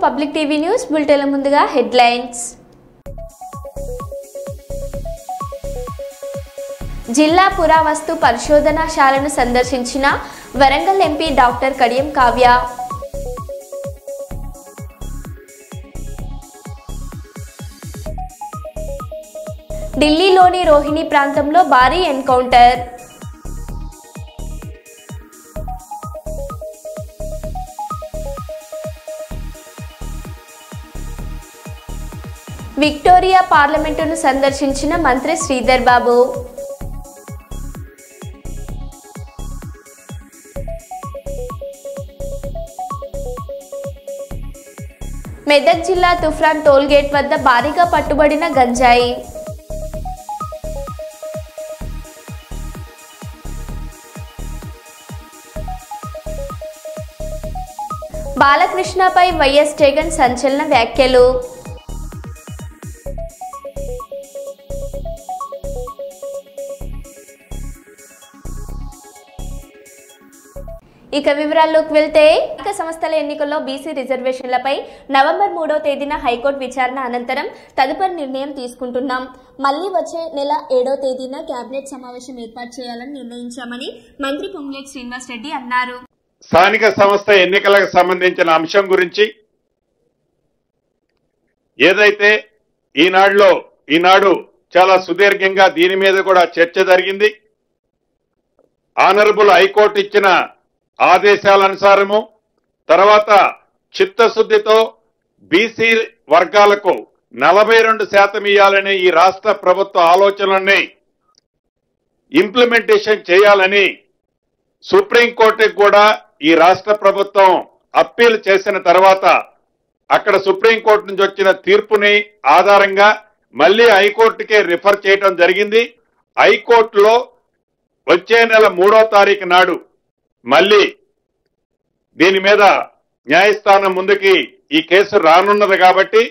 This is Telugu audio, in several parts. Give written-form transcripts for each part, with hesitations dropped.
పబ్లిక్ టీవీ న్యూస్ బులెటిన్ల ముందుగా హెడ్లైన్స్. జిల్లా పురావస్తు పరిశోధనశాలను సందర్శించిన వరంగల్ ఎంపీ డాక్టర్ కడియం కావ్య. ఢిల్లీలోని రోహిణి ప్రాంతంలో భారీ ఎన్కౌంటర్. విక్టోరియా పార్లమెంటును సందర్శించిన మంత్రి శ్రీధర్ బాబు. మెదక్ జిల్లా తుఫ్రాన్ టోల్గేట్ వద్ద భారీగా పట్టుబడిన గంజాయి. బాలకృష్ణపై వైఎస్ జగన్ సంచలన వ్యాఖ్యలు. ఇక వివరాల్లోకి వెళ్తే, స్థానిక సంస్థల ఎన్నికల్లో బీసీ రిజర్వేషన్లపై నవంబర్ 3వ తేదీన హైకోర్టు విచారణ అనంతరం తదుపరి నిర్ణయం తీసుకుంటున్నాం. మళ్లీ వచ్చే నెల 7వ తేదీన కేబినెట్ సమావేశం ఏర్పాటు చేయాలని నిర్ణయించామని మంత్రి పొంగులేటి శ్రీనివాస్ రెడ్డి అన్నారు. స్థానిక సంస్థ ఎన్నికలకు సంబంధించిన అంశం గురించి ఏదైతే ఈనాడు చాలా సుదీర్ఘంగా దీని మీద కూడా చర్చ జరిగింది. ఆనరబుల్ హైకోర్టు ఇచ్చిన ఆదేశాల అనుసారము తర్వాత చిత్తశుద్ధితో బీసీ వర్గాలకు 42% ఇవ్వాలనే ఈ రాష్ట్ర ప్రభుత్వ ఆలోచనల్ని ఇంప్లిమెంటేషన్ చేయాలని సుప్రీంకోర్టుకు కూడా ఈ రాష్ట్ర ప్రభుత్వం అప్పీల్ చేసిన తర్వాత అక్కడ సుప్రీంకోర్టు నుంచి వచ్చిన తీర్పుని ఆధారంగా మళ్లీ హైకోర్టుకే రిఫర్ చేయడం జరిగింది. హైకోర్టులో వచ్చే నెల 3వ తారీఖు నాడు మళ్లీ దీని మీద న్యాయస్థానం ముందుకి ఈ కేసు రానున్నది కాబట్టి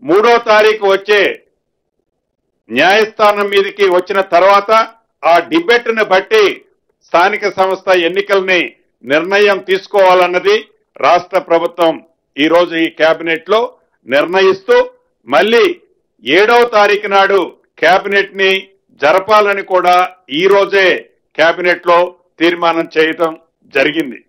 3వ తారీఖు వచ్చే న్యాయస్థానం మీదకి వచ్చిన తర్వాత ఆ డిబేట్ ని బట్టి స్థానిక సంస్థ ఎన్నికల్ని నిర్ణయం తీసుకోవాలన్నది రాష్ట్ర ప్రభుత్వం ఈ రోజు ఈ కేబినెట్ లో నిర్ణయిస్తూ మళ్లీ 7వ తారీఖు నాడు కేబినెట్ ని జరపాలని కూడా ఈ రోజే కేబినెట్ లో తీర్మానం చేయడం జరిగింది.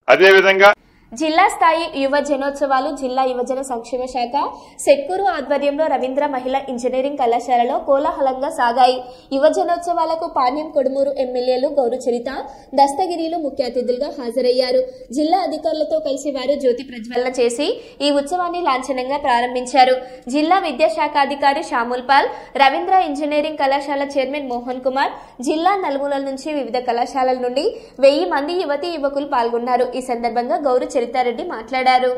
అదేవిధంగా జిల్లా స్థాయి యువ జనోత్సవాలు జిల్లా యువజన సంక్షేమ శాఖ సెట్కూరు ఆధ్వర్యంలో రవీంద్ర మహిళా ఇంజనీరింగ్ కళాశాలలో కోలాహలంగా సాగాయి. యువ జనోత్సవాలకు పాణ్యం కొడుమూరు ఎమ్మెల్యేలు గౌరు చరిత, దస్తగిరిలు ముఖ్య అతిథులుగా హాజరయ్యారు. జిల్లా అధికారులతో కలిసి వారు జ్యోతి ప్రజ్వలన చేసి ఈ ఉత్సవాన్ని లాంఛనంగా ప్రారంభించారు. జిల్లా విద్యాశాఖాధికారి శ్యాముల్ పాల్, రవీంద్ర ఇంజనీరింగ్ కళాశాల చైర్మన్ మోహన్ కుమార్, జిల్లా నలుమూలల నుంచి వివిధ కళాశాలల నుండి 1000 మంది యువతీ యువకులు పాల్గొన్నారు. ఈ సందర్భంగా గౌరు చరితారెడ్డి మాట్లాడారు.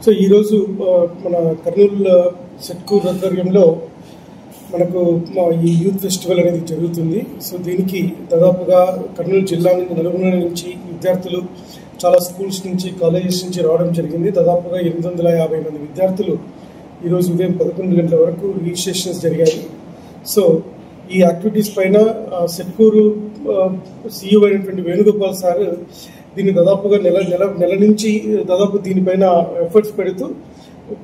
సో ఈరోజు మన కర్నూలు సెట్కూరు ఆధ్వర్యంలో మనకు ఈ యూత్ ఫెస్టివల్ అనేది జరుగుతుంది. సో దీనికి దాదాపుగా కర్నూలు జిల్లా నుంచి నలుగురు నుంచి విద్యార్థులు చాలా స్కూల్స్ నుంచి కాలేజెస్ నుంచి రావడం జరిగింది. దాదాపుగా 850 మంది విద్యార్థులు ఈరోజు ఉదయం 11 గంటల వరకు రిజిస్ట్రేషన్స్ జరిగాయి. సో ఈ యాక్టివిటీస్ పైన సెట్కూరు సీఈఓ అయినటువంటి వేణుగోపాల్ సార్ దీన్ని దాదాపుగా నెల నుంచి దాదాపు దీనిపైన ఎఫర్ట్స్ పెడుతూ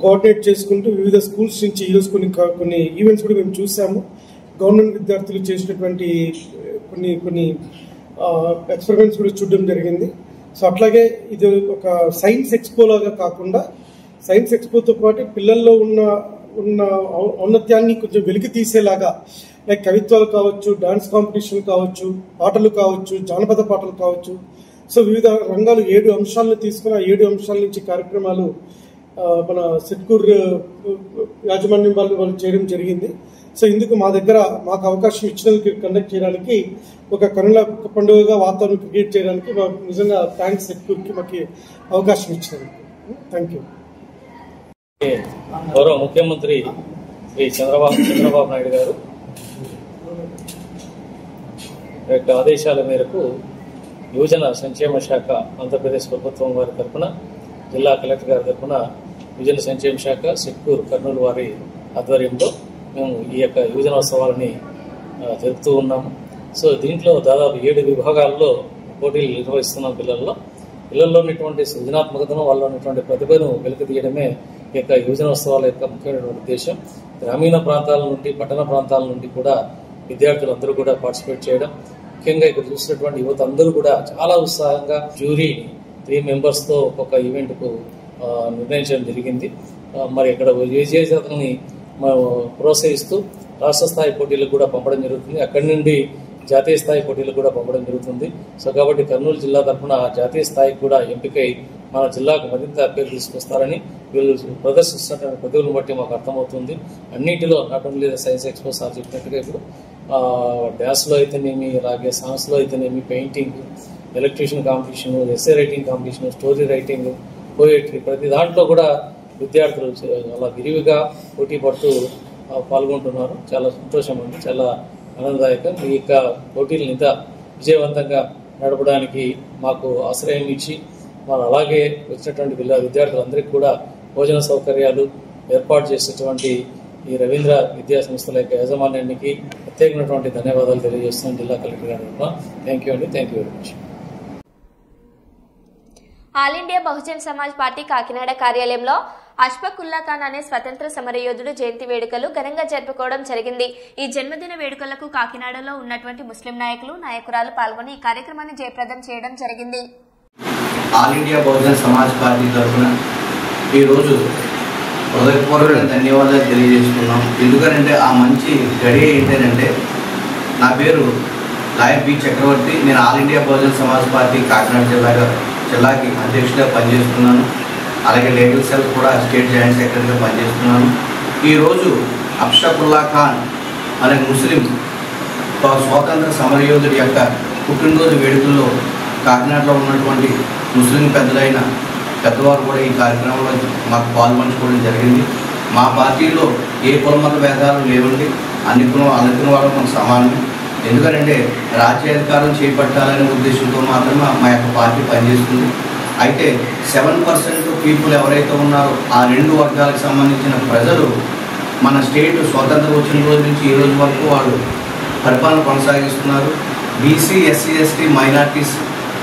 కోఆర్డినేట్ చేసుకుంటూ వివిధ స్కూల్స్ నుంచి ఈరోజు కొన్ని ఈవెంట్స్ కూడా మేము చూసాము. గవర్నమెంట్ విద్యార్థులు చేసినటువంటి కొన్ని ఎక్స్పెరిమెంట్స్ కూడా చూడడం జరిగింది. సో అట్లాగే ఇది ఒక సైన్స్ ఎక్స్పో లాగా కాకుండా సైన్స్ ఎక్స్పోతో పాటు పిల్లల్లో ఉన్న ఔన్నత్యాన్ని కొంచెం వెలికి తీసేలాగా, లైక్ కవిత్వాలు కావచ్చు, డాన్స్ కాంపిటీషన్ కావచ్చు, పాటలు కావచ్చు, జానపద పాటలు కావచ్చు. సో వివిధ రంగాలు 7 అంశాలను తీసుకుని ఆ 7 అంశాల నుంచి కార్యక్రమాలు మన సిట్కూర్ యాజమాన్యం వాళ్ళు చేయడం జరిగింది. సో ఇందుకు మా దగ్గర మాకు అవకాశం ఇచ్చినందుకు కండక్ట్ చేయడానికి, ఒక కనుల పండుగగా వాతావరణం క్రియేట్ చేయడానికి నిజంగా థ్యాంక్స్ సిట్కూర్కి మాకు అవకాశం ఇచ్చినందుకు. Thank you. గౌరవ ముఖ్యమంత్రి శ్రీ చంద్రబాబు నాయుడు గారు యొక్క ఆదేశాల మేరకు యువజన సంక్షేమ శాఖ ఆంధ్రప్రదేశ్ ప్రభుత్వం వారి తరఫున, జిల్లా కలెక్టర్ గారి తరఫున యువజన సంక్షేమ శాఖ సిట్కూర్ కర్నూలు వారి ఆధ్వర్యంలో మేము ఈ యొక్క యువజనోత్సవాలని జరుపుతూ ఉన్నాము. సో దీంట్లో దాదాపు 7 విభాగాల్లో పోటీలు నిర్వహిస్తున్నాం. పిల్లల్లో ఉన్నటువంటి సృజనాత్మకతను, వాళ్ళలో ఉన్నటువంటి ప్రతిభను వెలికి తీయడమే ఈ యొక్క యువజనోత్సవాల యొక్క ముఖ్యమైనటువంటి ఉద్దేశం. గ్రామీణ ప్రాంతాల నుండి, పట్టణ ప్రాంతాల నుండి కూడా విద్యార్థులందరూ కూడా పార్టిసిపేట్ చేయడం, ముఖ్యంగా ఇక్కడ చూసినటువంటి యువత అందరూ కూడా చాలా ఉత్సాహంగా జ్యూరీ 3 మెంబర్స్తో ఒక్కొక్క ఈవెంట్కు నిర్ణయించడం జరిగింది. మరి ఇక్కడ విజేతల్ని ప్రోత్సహిస్తూ రాష్ట్ర స్థాయి పోటీలకు కూడా పంపడం జరుగుతుంది. అక్కడి నుండి జాతీయ స్థాయి పోటీలకు కూడా పంపడం జరుగుతుంది. సో కాబట్టి కర్నూలు జిల్లా తరఫున జాతీయ స్థాయికి కూడా ఎంపికై మన జిల్లాకు మరింత పేరు తీసుకొస్తారని వీళ్ళు ప్రదర్శిస్తున్నటువంటి ప్రతిభలను బట్టి మాకు అర్థమవుతుంది. అన్నింటిలో not only science expo sir చెప్పినట్టుగా ఇప్పుడు డ్యాన్స్లో అయితేనేమి, అలాగే సాంగ్స్లో అయితేనేమి, painting, electrician competition, essay writing competition, story writing, poetry, ప్రతి దాంట్లో కూడా విద్యార్థులు చాలా విరివిగా పోటీ పడుతూ పాల్గొంటున్నారు. చాలా సంతోషం అండి, చాలా ఆనందదాయకం. ఈ యొక్క పోటీలను ఇంత విజయవంతంగా నడపడానికి మాకు ఆశ్రయం ఇచ్చి మనం అలాగే వచ్చినటువంటి విద్యార్థులందరికీ కూడా భోజన సౌకర్యాలు ఏర్పాటు చేసేటువంటి ఈ రవీంద్ర విద్యా సంస్థల యొక్క యాజమాన్యానికి ప్రత్యేకమైనటువంటి ధన్యవాదాలు తెలియజేస్తున్నాం జిల్లా కలెక్టర్ గారి తరఫున. థ్యాంక్ యూ అండి, thank you very much. All India Bahujan Samaj party Kakinada కార్యాలయంలో అష్ఫాకుల్లా ఖాన్ అనే స్వతంత్ర సమరయోధుడు జయంతి వేడుకలు ఘనంగా జరుపుకోవడం జరిగింది. ఈ జన్మదిన వేడుకలకు కాకినాడలో ఉన్నటువంటి ముస్లిం నాయకురాలు పాల్గొని ఈ కార్యక్రమాన్ని జయప్రదం చేయడం జరిగింది. All India Bahujan Samaj party తరఫున ఈరోజు హృదయపూర్వక ధన్యవాదాలు తెలియజేసుకున్నాం. ఎందుకంటే ఆ మంచి గడియ ఏంటంటే, నా పేరు లాయర్ బి చక్రవర్తి. నేను all India Bahujan Samaj party Kakinada జిల్లాకి అధ్యక్షుడిగా పనిచేస్తున్నాను. అలాగే లీగల్ సెల్ కూడా స్టేట్ జాయింట్ సెక్రటరీగా పనిచేస్తున్నాను. ఈరోజు అష్ఫాకుల్లా ఖాన్ అనే ముస్లిం స్వాతంత్ర సమరయోధుడి యొక్క పుట్టినరోజు వేడుకల్లో కాకినాడలో ఉన్నటువంటి ముస్లిం పెద్దవారు కూడా ఈ కార్యక్రమంలో మాకు పాల్పంచుకోవడం జరిగింది. మా పార్టీలో ఏ కులమత భేదాలు లేవండి, అన్ని వాళ్ళు మనకు సమానం. ఎందుకంటే రాజ్యాధికారం చేపట్టాలనే ఉద్దేశంతో మాత్రమే మా యొక్క పార్టీ పనిచేస్తుంది. అయితే 7% పీపుల్ ఎవరైతే ఉన్నారో ఆ 2 వర్గాలకు సంబంధించిన ప్రజలు మన స్టేట్ స్వాతంత్రం వచ్చిన రోజు నుంచి ఈ రోజు వరకు వాళ్ళు పరిపాలన కొనసాగిస్తున్నారు. బీసీ, ఎస్సీ, ఎస్టీ, మైనార్టీస్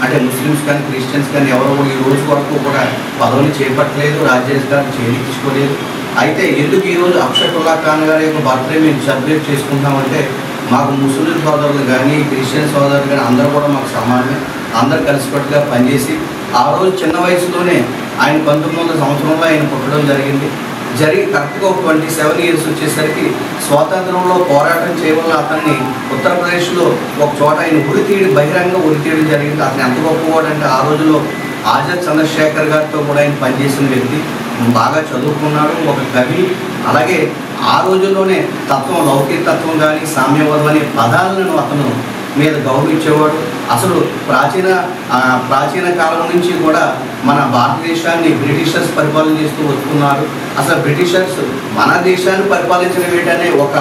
అంటే ముస్లిమ్స్ కానీ క్రిస్టియన్స్ కానీ ఎవరు ఈ రోజు వరకు కూడా పదవిని చేపట్టలేదు, రాజ్యాధికారం చేయించుకోలేదు. అయితే ఎందుకు ఈరోజు అష్ఫాకుల్లా ఖాన్ గారి యొక్క బర్త్డే మేము సెలబ్రేట్ చేసుకుంటామంటే, మాకు ముస్లిం సోదరులు కానీ క్రిస్టియన్ సోదరులు కానీ అందరూ కూడా మాకు సమానమే. అందరూ కలిసికట్టుగా పనిచేసి ఆ రోజు చిన్న వయసులోనే ఆయన 1900 సంవత్సరంలో ఆయన పుట్టడం జరిగింది. కరెక్ట్గా ఒక 27 ఇయర్స్ వచ్చేసరికి స్వాతంత్రంలో పోరాటం చేయవల్ల అతన్ని ఉత్తరప్రదేశ్లో ఒక చోట ఆయన బహిరంగ ఉరితీయడం జరిగింది. అతను ఎంత గొప్పవాడంటే, ఆ రోజులో ఆజాద్ చంద్రశేఖర్ గారితో కూడా ఆయన పనిచేసిన వ్యక్తి, బాగా చదువుకున్నాడు, ఒక కవి. అలాగే ఆ రోజుల్లోనే లౌకిక తత్వం కానీ సామ్యవాదం అనే పదాలను అతను మీద గౌరవించేవాడు. అసలు ప్రాచీన కాలం నుంచి కూడా మన భారతదేశాన్ని బ్రిటిషర్స్ పరిపాలన చేస్తూ వస్తున్నారు. అసలు బ్రిటిషర్స్ మన దేశాన్ని పరిపాలించిన వేటనే ఒక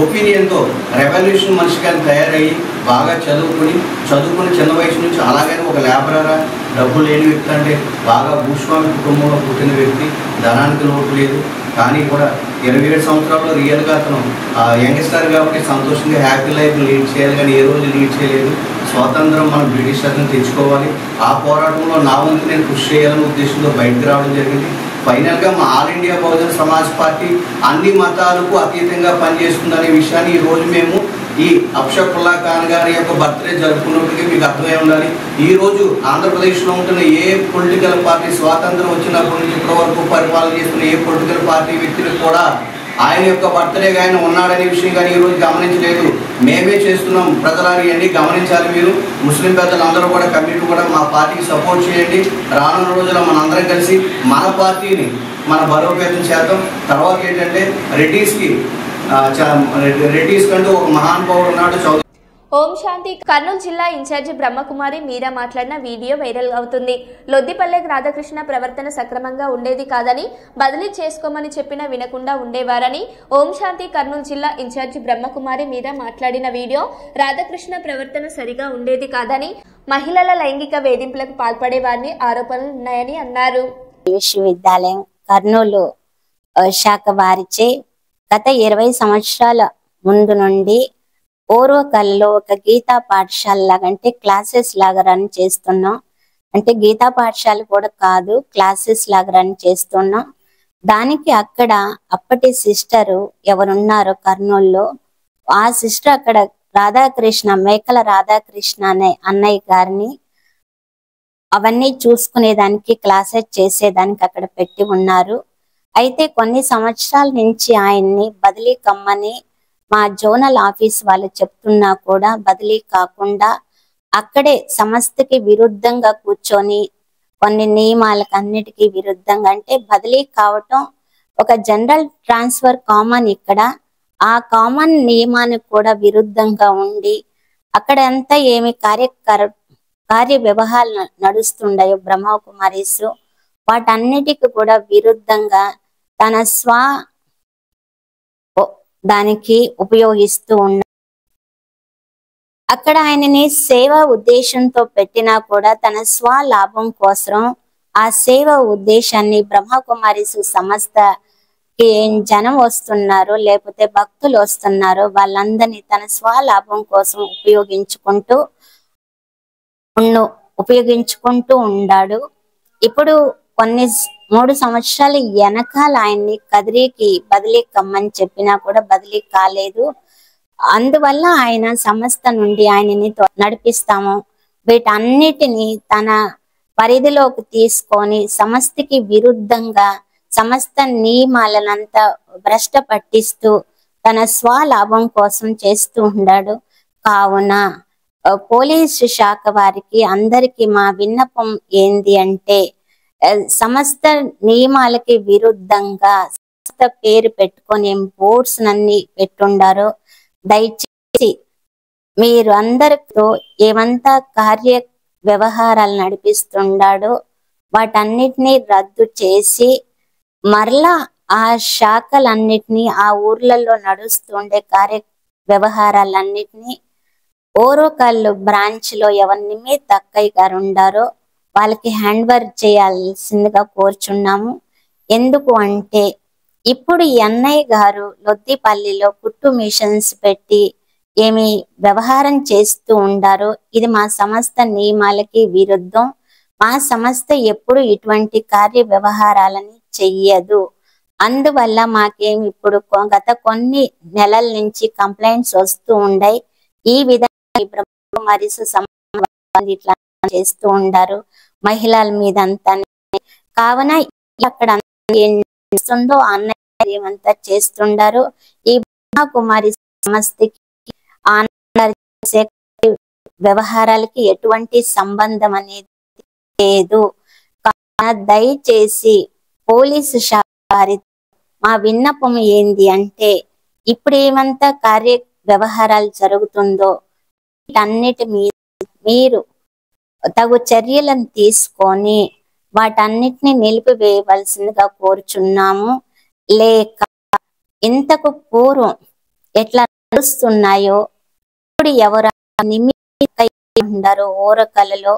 ఒపీనియన్తో రెవల్యూషన్ మనిషిగా తయారయ్యి బాగా చదువుకుని చిన్న వయసు నుంచి అలాగనే ఒక లేబరరా, డబ్బు లేని వ్యక్తి, అంటే బాగా భూస్వామి కుటుంబంలో పుట్టిన వ్యక్తి, ధనానికి లోటు లేదు. కానీ కూడా 27 సంవత్సరాల్లో రియల్గా అతను యంగ్స్టర్ కాబట్టి సంతోషంగా హ్యాపీ లైఫ్ లీడ్ చేయాలి, కానీ ఏ రోజు లీడ్ చేయలేదు. స్వాతంత్రం మనం బ్రిటిషర్ని తెచ్చుకోవాలి, ఆ పోరాటంలో నా వంతు నేను కృషి చేయాలనే ఉద్దేశంతో బయటకు రావడం జరిగింది. ఫైనల్గా మా all India Bahujan Samaj party అన్ని మతాలకు అతీతంగా పనిచేస్తుందనే విషయాన్ని ఈరోజు మేము ఈ అఫ్షఫుల్లా ఖాన్ గారి యొక్క బర్త్డే జరుపుకున్నప్పటికీ మీకు అర్థమై ఉండాలి. ఈరోజు ఆంధ్రప్రదేశ్లో ఉంటున్న ఏ పొలిటికల్ పార్టీ స్వాతంత్రం వచ్చినప్పటి నుంచి ఇప్పటి వరకు పరిపాలన చేస్తున్న ఏ పొలిటికల్ పార్టీ వ్యక్తులకు కూడా ఆయన యొక్క బర్త్డేగా ఆయన ఉన్నాడనే విషయం కానీ ఈరోజు గమనించలేదు. మేమే చేస్తున్నాం. ప్రజలని అన్ని గమనించాలి. మీరు ముస్లిం పెద్దలందరూ కూడా కమిటీ కూడా మా పార్టీకి సపోర్ట్ చేయండి. రానున్న రోజుల్లో మనందరం కలిసి మన పార్టీని మన బలోపేతం చేద్దాం. తర్వాత ఏంటంటే రెడ్డిస్ కంటూ ఒక మహానుభావుడు ఉన్నాడు. ఓం శాంతి. కర్నూలు జిల్లా ఇన్ఛార్జి బ్రహ్మకుమారి మీరా మాట్లాడిన వీడియో వైరల్ అవుతుంది. లొద్దిపల్లె రాధాకృష్ణ ప్రవర్తన సక్రమంగా ఉండేది కాదని, బదిలీ చేసుకోమని చెప్పినా వినకుండా ఉండేవారని ఓం శాంతి కర్నూలు జిల్లా ఇన్ఛార్జి బ్రహ్మకుమారి మీరా మాట్లాడిన వీడియో రాధాకృష్ణ ప్రవర్తన సరిగా ఉండేది కాదని, మహిళల లైంగిక వేధింపులకు పాల్పడే వారిని ఆరోపణలు ఉన్నాయని అన్నారు. విశ్వవిద్యాలయం కర్నూలు శాఖ వారిచే గత 20 సంవత్సరాల ముందు నుండి ఓర్వకల్లో ఒక గీతా పాఠశాల లాగా అంటే క్లాసెస్ లాగా రన్ చేస్తున్నాం. అంటే గీతా పాఠశాల కూడా కాదు, క్లాసెస్ లాగా రన్ చేస్తున్నాం. దానికి అక్కడ అప్పటి సిస్టరు ఎవరున్నారో కర్నూలులో, ఆ సిస్టర్ అక్కడ రాధాకృష్ణ, మేకల రాధాకృష్ణ అనే అన్నయ్య గారిని అవన్నీ చూసుకునేదానికి, క్లాసెస్ చేసేదానికి అక్కడ పెట్టి ఉన్నారు. అయితే కొన్ని సంవత్సరాల నుంచి ఆయన్ని బదిలీ కమ్మని మా జోనల్ ఆఫీస్ వాళ్ళు చెప్తున్నా కూడా బదిలీ కాకుండా అక్కడే సంస్థకి విరుద్ధంగా కూర్చొని కొన్ని నియమాలకు అన్నిటికీ విరుద్ధంగా, అంటే బదిలీ కావటం ఒక జనరల్ ట్రాన్స్ఫర్ కామన్, ఇక్కడ ఆ కామన్ నియమానికి కూడా విరుద్ధంగా ఉండి అక్కడ అంతా ఏమి కార్య వ్యవహారాలు నడుస్తుండయో బ్రహ్మకుమారీస్ వాటన్నిటికి కూడా విరుద్ధంగా తన దానికి ఉపయోగిస్తూ ఉన్న అక్కడ ఆయనని సేవా ఉద్దేశంతో పెట్టినా కూడా తన స్వలాభం కోసం ఆ సేవా ఉద్దేశాన్ని బ్రహ్మకుమారీస్ సంస్థకి జనం వస్తున్నారో లేకపోతే భక్తులు వస్తున్నారో వాళ్ళందరినీ తన స్వలాభం కోసం ఉపయోగించుకుంటూ ఉన్నాడు. ఇప్పుడు కొన్ని 3 సంవత్సరాల వెనకాల ఆయన్ని కదిరికి బదిలీ కమ్మని చెప్పినా కూడా బదిలీ కాలేదు. అందువల్ల ఆయన సంస్థ నుండి ఆయనని నడిపిస్తాము, వీటన్నిటిని తన పరిధిలోకి తీసుకొని సంస్థకి విరుద్ధంగా సమస్త నియమాలనంతా భ్రష్ట పట్టిస్తూ తన స్వలాభం కోసం చేస్తూ ఉన్నాడు. కావున పోలీసు శాఖ వారికి అందరికీ మా విన్నపం ఏంది అంటే, సమస్త నియమాలకి విరుద్ధంగా సంస్థ పేరు పెట్టుకొని బోర్డ్స్ అన్ని పెట్టుండారో దయచేసి మీరు అందరితో ఏమంతా కార్య వ్యవహారాలు నడిపిస్తుండాడో వాటన్నిటినీ రద్దు చేసి మరలా ఆ శాఖలన్నిటినీ ఆ ఊర్లలో నడుస్తుండే కార్య వ్యవహారాలన్నిటినీ ఓరోకల్లు బ్రాంచ్ లో ఎవరిని మీద తక్కయ్య గారు ఉండారో వాళ్ళకి హ్యాండ్ వర్క్ చేయాల్సిందిగా కోరుచున్నాము. ఎందుకు అంటే ఇప్పుడు అన్నయ్య గారు లొద్దిపల్లిలో కుట్టు మిషన్స్ పెట్టి ఏమి వ్యవహారం చేస్తూ ఉండారో ఇది మా సంస్థ నియమాలకి విరుద్ధం. మా సంస్థ ఎప్పుడు ఇటువంటి కార్య వ్యవహారాలని చెయ్యదు. అందువల్ల మాకేమి ఇప్పుడు గత కొన్ని నెలల నుంచి కంప్లైంట్స్ వస్తూ ఉన్నాయి. ఈ విధంగా బ్రహ్మకుమారీస్ ఇట్లా చేస్తూ ఉండారు మహిళల మీద అంతా. కావున అక్కడ ఏం చేస్తుందో అన్నయ్య ఏమంతా చేస్తుండారో ఈ బ్రహ్మకుమారి సంస్థకి వ్యవహారాలకి ఎటువంటి సంబంధం అనేది లేదు. దయచేసి పోలీసు శాఖ మా విన్నపం ఏంది అంటే, ఇప్పుడు ఏమంతా కార్య వ్యవహారాలు జరుగుతుందో వీటన్నిటి మీద మీరు తగు చర్యలను తీసుకొని వాటన్నిటిని నిలిపివేయవలసిందిగా కోరుచున్నాము. లేక ఇంతకు పూర్వం ఎట్లా నడుస్తున్నాయో ఇప్పుడు ఎవరు నిమిత్తారో ఓరకలలో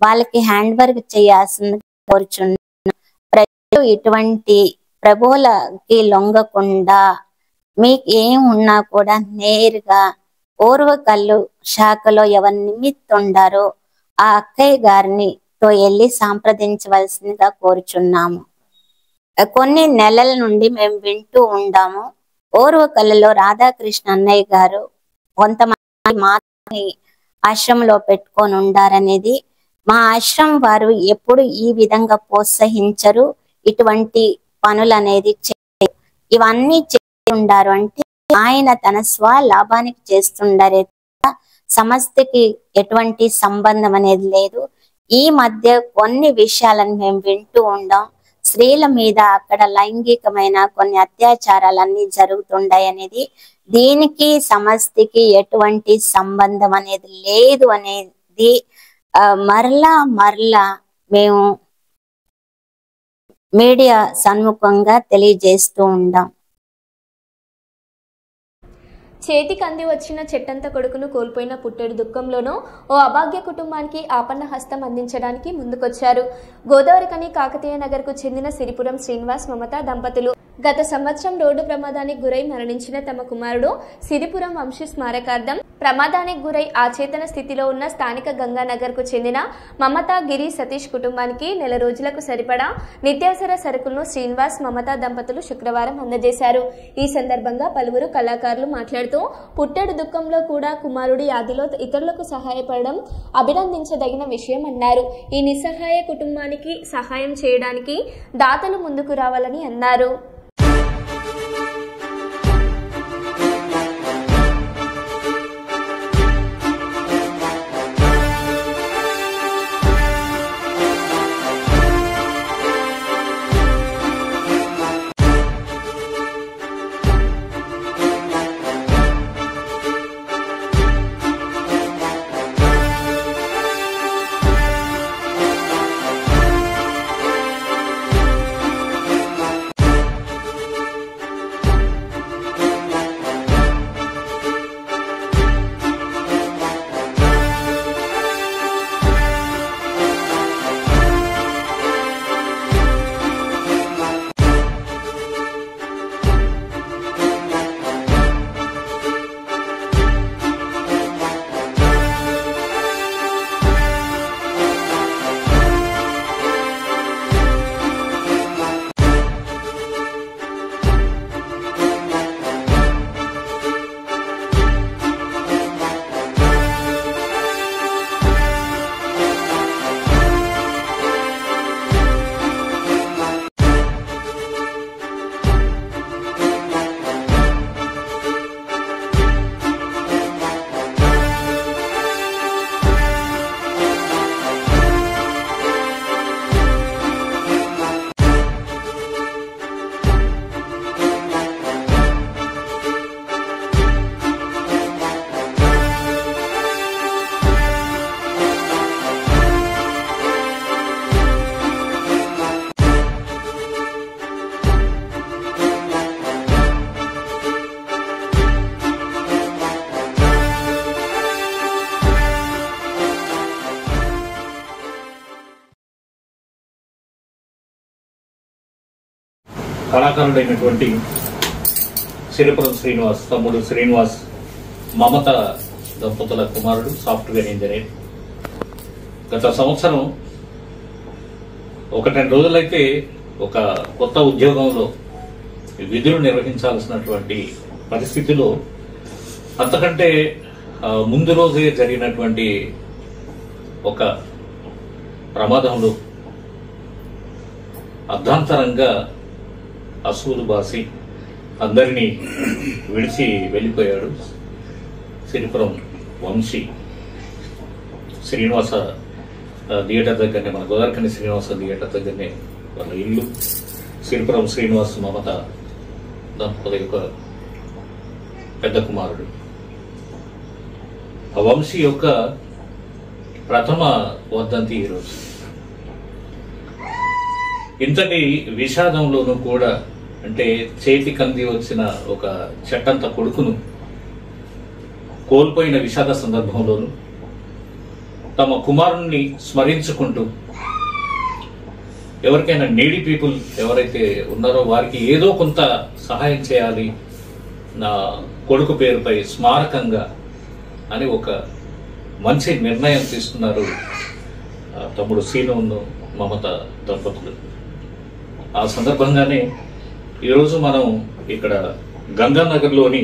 వాళ్ళకి హ్యాండ్ వర్క్ చేయాల్సిందిగా కోరుచున్నాము. ప్రజలు ఇటువంటి ప్రబోలకి లొంగకుండా మీకు ఏం ఉన్నా కూడా నేరుగా ఓర్వకల్లు శాఖలో ఎవరు నిమిత్తుండారో ఆ అక్కయ్య గారిని తో వెళ్ళి సంప్రదించవలసిందిగా కోరుచున్నాము. కొన్ని నెలల నుండి మేము వింటూ ఉండాము, ఓర్వకల్లులో రాధాకృష్ణ అన్నయ్య గారు కొంతమంది మాత్రమే ఆశ్రమంలో పెట్టుకొని ఉండారనేది మా ఆశ్రమం వారు ఎప్పుడు ఈ విధంగా ప్రోత్సహించరు. ఇటువంటి పనులు అనేది ఇవన్నీ చేస్తుండారు అంటే ఆయన తన స్వలాభానికి చేస్తుండారే, సమస్తకి ఎటువంటి సంబంధం అనేది లేదు. ఈ మధ్య కొన్ని విషయాలను మేము వింటూ ఉండాం. స్త్రీల మీద అక్కడ లైంగికమైన కొన్ని అత్యాచారాలన్నీ జరుగుతుంటాయి అనేది, దీనికి సమస్తికి ఎటువంటి సంబంధం అనేది లేదు అనేది మరలా మేము మీడియా సన్ముఖంగా తెలియజేస్తూ ఉండాం. చేతికి అంది వచ్చిన చెట్టంత కొడుకును కోల్పోయిన పుట్టెడు దుఃఖంలోనూ ఓ అభాగ్య కుటుంబానికి ఆపన్న హస్తం అందించడానికి ముందుకొచ్చారు. గోదావరికని కాకతీయ నగర్కు చెందిన సిరిపురం శ్రీనివాస్ మమత దంపతులు గత సంవత్సరం రోడ్డు ప్రమాదానికి గురై మరణించిన తమ కుమారుడు సిరిపురం వంశీ స్మారకార్థం ప్రమాదానికి గురై ఆచేతన స్థితిలో ఉన్న స్థానిక గంగానగర్ కు చెందిన మమత గిరి సతీష్ కుటుంబానికి నెల రోజులకు సరిపడా నిత్యావసర సరుకులను శ్రీనివాస్ మమత దంపతులు శుక్రవారం అందజేశారు. ఈ సందర్భంగా పలువురు కళాకారులు మాట్లాడుతూ పుట్టెడు దుఃఖంలో కూడా కుమారుడి ఆదిలో ఇతరులకు సహాయపడడం అభినందించదగిన విషయం అన్నారు. ఈ నిస్సహాయ కుటుంబానికి సహాయం చేయడానికి దాతలు ముందుకు రావాలని అన్నారు. కళాకారుడైనటువంటి సిరిపురం శ్రీనివాస్ తమ్ముడు శ్రీనివాస్ మమత దంపతుల కుమారుడు సాఫ్ట్వేర్ ఇంజనీర్. గత సంవత్సరం 1-2 రోజులైతే ఒక కొత్త ఉద్యోగంలో విధులు నిర్వహించాల్సినటువంటి పరిస్థితిలో అంతకంటే ముందు రోజే జరిగినటువంటి ఒక ప్రమాదంలో అర్ధాంతరంగా అసూలు బాసి అందరినీ విడిచి వెళ్ళిపోయాడు. సిరిపురం వంశీ శ్రీనివాస థియేటర్ దగ్గరనే, మన గోదావరికని శ్రీనివాస థియేటర్ దగ్గరనే వాళ్ళ ఇల్లు. సిరిపురం శ్రీనివాస్ మమత దంపతుల యొక్క పెద్ద కుమారుడు. ఆ వంశీ యొక్క ప్రథమ వర్ధంతి ఈరోజు. ఇంతటి విషాదంలోనూ కూడా, అంటే చేతి కంది వచ్చిన ఒక చెట్టంత కొడుకును కోల్పోయిన విషాద సందర్భంలోనూ తమ కుమారుణ్ణి స్మరించుకుంటూ ఎవరికైనా నీడీ పీపుల్ ఎవరైతే ఉన్నారో వారికి ఏదో కొంత సహాయం చేయాలి నా కొడుకు పేరుపై స్మారకంగా అని ఒక మంచి నిర్ణయం తీసుకున్నారు తమ్ముడు సీను మమత దంపతులు. ఆ సందర్భంగానే ఈరోజు మనం ఇక్కడ గంగానగర్లోని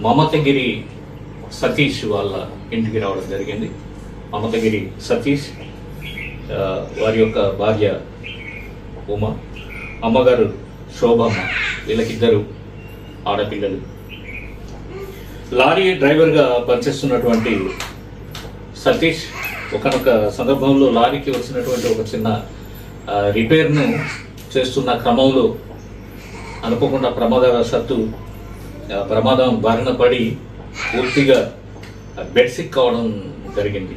మమతగిరి సతీష్ వాళ్ళ ఇంటికి రావడం జరిగింది. మమతగిరి సతీష్, వారి యొక్క భార్య ఉమా, అమ్మగారు శోభమ్మ, వీళ్ళకిద్దరు ఆడపిల్లలు. లారీ డ్రైవర్గా పనిచేస్తున్నటువంటి సతీష్ ఒకనొక సందర్భంలో లారీకి వచ్చినటువంటి ఒక చిన్న రిపేర్ను చేస్తున్న క్రమంలో అనుకోకుండా ప్రమాదవశాత్తు ప్రమాదం బారిన పడి పూర్తిగా బెడ్సిక్ కావడం జరిగింది.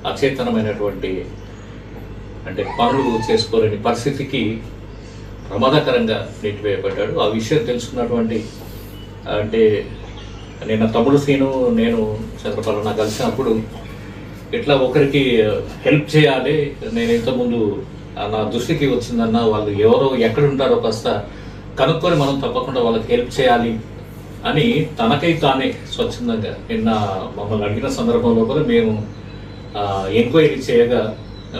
అచేతనమైనటువంటి అంటే పనులు చేసుకోలేని పరిస్థితికి ప్రమాదకరంగా నెట్టివేయబడ్డాడు. ఆ విషయం తెలుసుకున్నటువంటి అంటే నిన్న తమ్ముడు సీను నేను చంద్రపాలన కలిసినప్పుడు ఇట్లా ఒకరికి హెల్ప్ చేయాలి, నేను ఇంతకుముందు నా దృష్టికి వచ్చిందన్న వాళ్ళు ఎవరో ఎక్కడుంటారో కాస్త కనుక్కొని మనం తప్పకుండా వాళ్ళకి హెల్ప్ చేయాలి అని తనకై తానే స్వచ్ఛందంగా నిన్న మమ్మల్ని అడిగిన సందర్భంలో కూడా మేము ఎంక్వైరీ చేయగా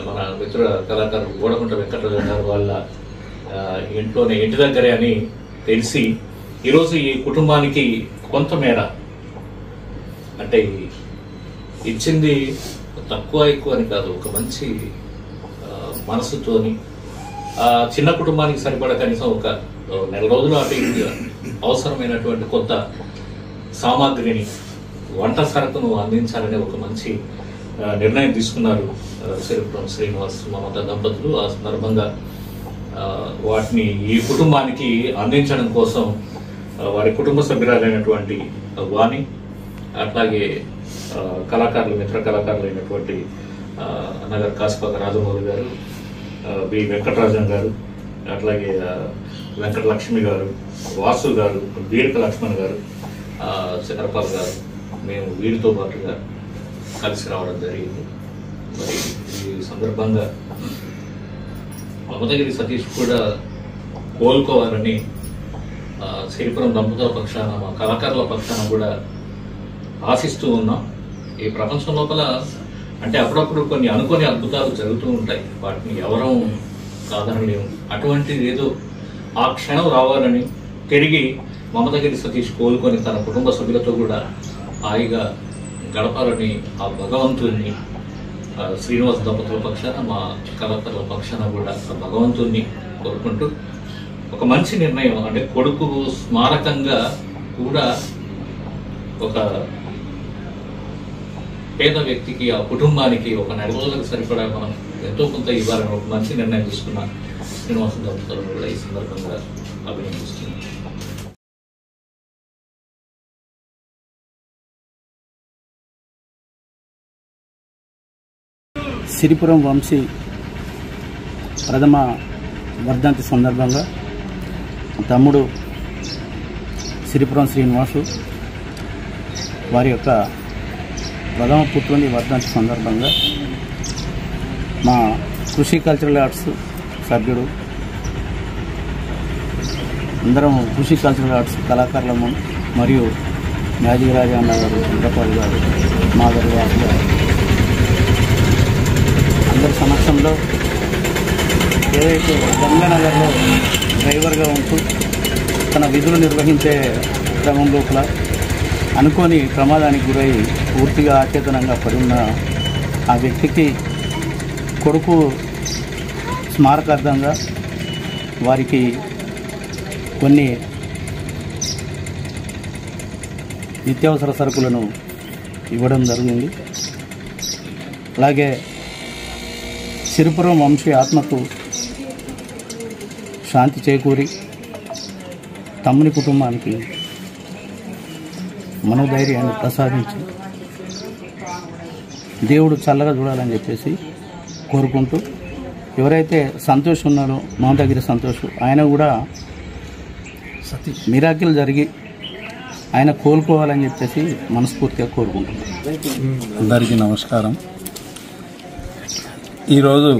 మన మిత్రుల కళాకారులు గోడకుంట వెంకటరాజు గారు వాళ్ళ ఇంటి దగ్గరే అని తెలిసి ఈరోజు ఈ కుటుంబానికి కొంతమేర అంటే ఇచ్చింది తక్కువ ఎక్కువ అని కాదు, ఒక మంచి మనసుతోని చిన్న కుటుంబానికి సరిపడా కనీసం ఒక నెల రోజులు అటు ఇటుగా అవసరమైనటువంటి కొత్త సామాగ్రిని వంట సరుకును అందించాలనే ఒక మంచి నిర్ణయం తీసుకున్నారు సిరిపురం శ్రీనివాస్ మమత దంపతులు. ఆ సందర్భంగా వాటిని ఈ కుటుంబానికి అందించడం కోసం వారి కుటుంబ సభ్యురాలైనటువంటి వాణి, అట్లాగే కళాకారులు మిత్ర కళాకారులు అయినటువంటి అన్నగారు కాసిపాక రాజమౌళి గారు, బి వెంకటరాజన్ గారు, అట్లాగే వెంకట లక్ష్మి గారు, వాసు గారు, బీరక లక్ష్మణ్ గారు, చంద్రపాల్ గారు, మేము వీరితో పాటుగా కలిసి రావడం జరిగింది. మరి ఈ సందర్భంగా మమతగిరి సతీష్ కూడా కోలుకోవాలని సిరిపురం దంపతుల పక్షాన మా కళాకారుల పక్షాన కూడా ఆశిస్తూ ఉన్నాం. ఈ ప్రపంచం లోపల అంటే అప్పుడప్పుడు కొన్ని అనుకోని అద్భుతాలు జరుగుతూ ఉంటాయి, వాటిని ఎవరూ కాదనలేము. అటువంటిది ఏదో ఆ క్షణం రావాలని తిరిగి మమతగిరి సతీష్ కోలుకొని తన కుటుంబ సభ్యులతో కూడా హాయిగా గడపాలని ఆ భగవంతుడిని శ్రీనివాస్ దంపతుల పక్షాన మా కళాకారుల పక్షాన కూడా ఆ భగవంతుడిని కోరుకుంటూ ఒక మంచి నిర్ణయం అంటే కొడుకు స్మారకంగా కూడా ఒక పేద వ్యక్తికి ఆ కుటుంబానికి ఒక నెల రోజులకు సరిపడా మనం ఎంతో కొంత ఇవ్వాలని ఒక మంచి నిర్ణయం తీసుకున్న శ్రీనివాస దంపతులను కూడా ఈ సందర్భంగా అభినందిస్తున్నాం. సిరిపురం వంశీ ప్రథమ వర్ధంతి సందర్భంగా తమ్ముడు సిరిపురం శ్రీనివాసు వారి యొక్క ప్రథమ పుట్టిన వర్ధంతి సందర్భంగా మా కృషి కల్చరల్ ఆర్ట్స్ సభ్యుడు అందరం కృషి కల్చరల్ ఆర్ట్స్ కళాకారులము మరియు మ్యాజిక్ అన్న గారు, చంద్రపాల్ గారు, మాధవి వాసు గారు అందరి సమక్షంలో ఏదైతే గంగానగర్లో డ్రైవర్గా ఉంటూ తన విధులు నిర్వహించే క్రమం లోపల అనుకోని ప్రమాదానికి గురై పూర్తిగా అచేతనంగా పడి ఉన్న ఆ వ్యక్తికి కొడుకు స్మారకార్థంగా వారికి కొన్ని నిత్యావసర సరుకులను ఇవ్వడం జరిగింది. అలాగే సిరిపురం వంశీ ఆత్మకు శాంతి చేకూరి తమ్ముని కుటుంబానికి మనోధైర్యాన్ని ప్రసాదించి దేవుడు చల్లగా చూడాలని చెప్పేసి కోరుకుంటూ ఎవరైతే సంతోష్ ఉన్నారో మమతగిరి సంతోష్ ఆయన కూడా మిరాకిల్ జరిగి ఆయన కోలుకోవాలని చెప్పేసి మనస్ఫూర్తిగా కోరుకుంటున్నాం. అందరికీ నమస్కారం. ఈరోజు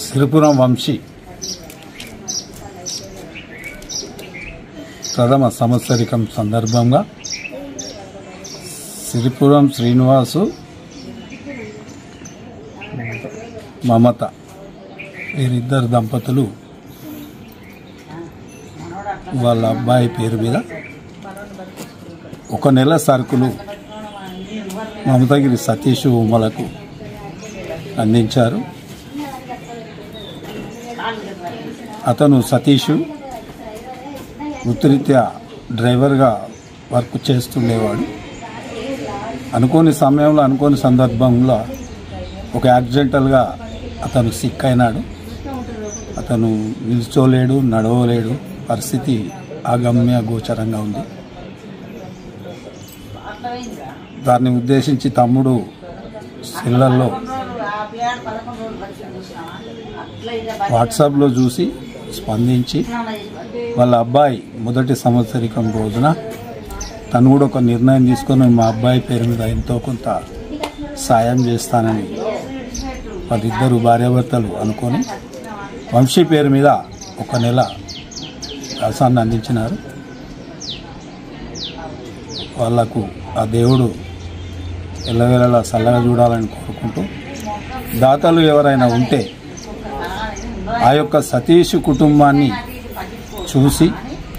సిరిపురం వంశీ ప్రథమ సంవత్సరికం సందర్భంగా సిరిపురం శ్రీనివాసు మమత వీరిద్దరు దంపతులు వాళ్ళ అబ్బాయి పేరు మీద ఒక నెల సరుకులు మమతగిరి సతీష్ ఉమలకు అందించారు. అతను సతీష్ వృత్తిరీత్యా డ్రైవర్గా వర్క్ చేస్తుండేవాడు. అనుకోని సమయంలో అనుకోని సందర్భంలో ఒక యాక్సిడెంటల్గా అతను సిక్ అయినాడు. అతను నిల్చోలేడు, నడవలేడు, పరిస్థితి అగమ్య గోచరంగా ఉంది. దాన్ని ఉద్దేశించి తమ్ముడు సెల్లల్లో వాట్సాప్లో చూసి స్పందించి వాళ్ళ అబ్బాయి మొదటి సంవత్సరికం రోజున తను కూడా ఒక నిర్ణయం తీసుకొని మా అబ్బాయి పేరు మీద ఎంతో కొంత సాయం చేస్తానని వాళ్ళిద్దరు భార్యాభర్తలు అనుకొని వంశీ పేరు మీద ఒక నెల రసాన్ని అందించినారు. వాళ్లకు ఆ దేవుడు ఎల్లవేళలా చల్లగా చూడాలని కోరుకుంటూ, దాతలు ఎవరైనా ఉంటే ఆ యొక్క సతీష్ కుటుంబాన్ని చూసి,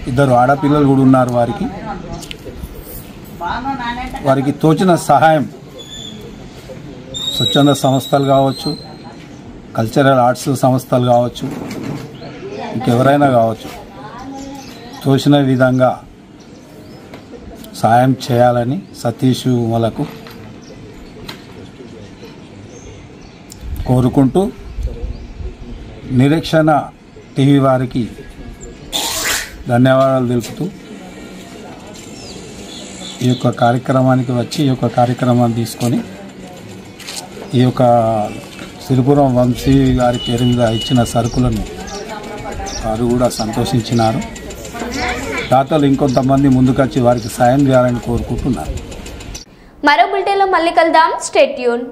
ఇద్దరు ఆడపిల్లలు కూడా ఉన్నారు, వారికి తోచిన సహాయం స్వచ్ఛంద సంస్థలు కావచ్చు, కల్చరల్ ఆర్ట్స్ సంస్థలు కావచ్చు, ఇంకెవరైనా కావచ్చు, తోచిన విధంగా సాయం చేయాలని సతీష్ ఉమలకు కోరుకుంటూ, నిరీక్షణ టీవీ వారికి ధన్యవాదాలు తెలుపుతూ ఈ యొక్క కార్యక్రమానికి వచ్చి ఈ యొక్క కార్యక్రమాన్ని తీసుకొని ఈ యొక్క సిరిపురం వంశీ గారి పేరు మీద ఇచ్చిన సరుకులను వారు కూడా సంతోషించినారు. దాతలు ఇంకొంతమంది ముందుకొచ్చి వారికి సాయం చేయాలని కోరుకుంటున్నారు. మరో బులెటిన్లో మళ్ళీ కలుద్దాం. Stay tune.